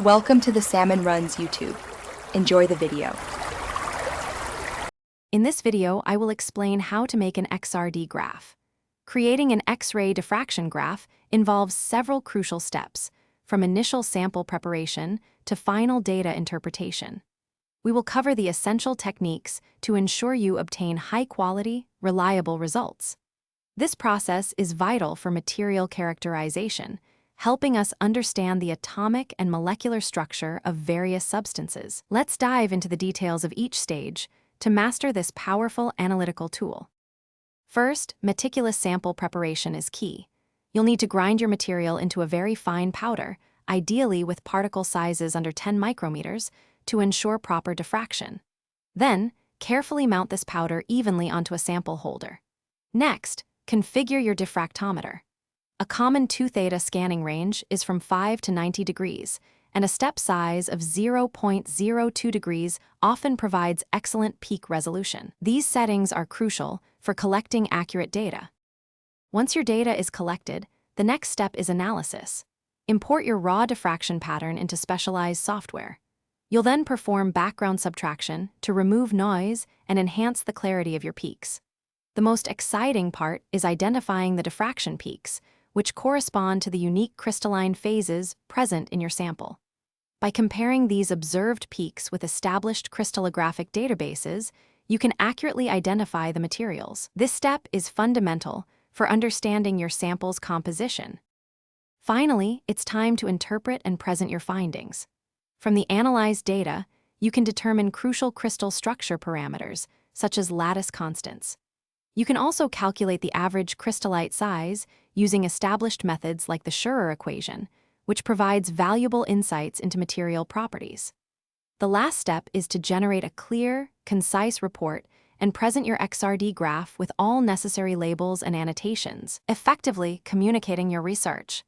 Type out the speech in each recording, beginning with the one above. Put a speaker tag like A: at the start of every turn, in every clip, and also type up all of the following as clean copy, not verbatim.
A: Welcome to the Salmon Runs YouTube. Enjoy the video.
B: In this video, I will explain how to make an XRD graph. Creating an X-ray diffraction graph involves several crucial steps, from initial sample preparation to final data interpretation. We will cover the essential techniques to ensure you obtain high-quality, reliable results. This process is vital for material characterization, helping us understand the atomic and molecular structure of various substances. Let's dive into the details of each stage to master this powerful analytical tool. First, meticulous sample preparation is key. You'll need to grind your material into a very fine powder, ideally with particle sizes under 10 micrometers, to ensure proper diffraction. Then, carefully mount this powder evenly onto a sample holder. Next, configure your diffractometer. A common 2-theta scanning range is from 5 to 90 degrees, and a step size of 0.02 degrees often provides excellent peak resolution. These settings are crucial for collecting accurate data. Once your data is collected, the next step is analysis. Import your raw diffraction pattern into specialized software. You'll then perform background subtraction to remove noise and enhance the clarity of your peaks. The most exciting part is identifying the diffraction peaks, which correspond to the unique crystalline phases present in your sample. By comparing these observed peaks with established crystallographic databases, you can accurately identify the materials. This step is fundamental for understanding your sample's composition. Finally, it's time to interpret and present your findings. From the analyzed data, you can determine crucial crystal structure parameters, such as lattice constants. You can also calculate the average crystallite size using established methods like the Schur equation, which provides valuable insights into material properties. The last step is to generate a clear, concise report and present your XRD graph with all necessary labels and annotations, effectively communicating your research.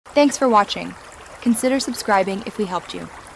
A: Thanks for watching. Consider subscribing if we helped you.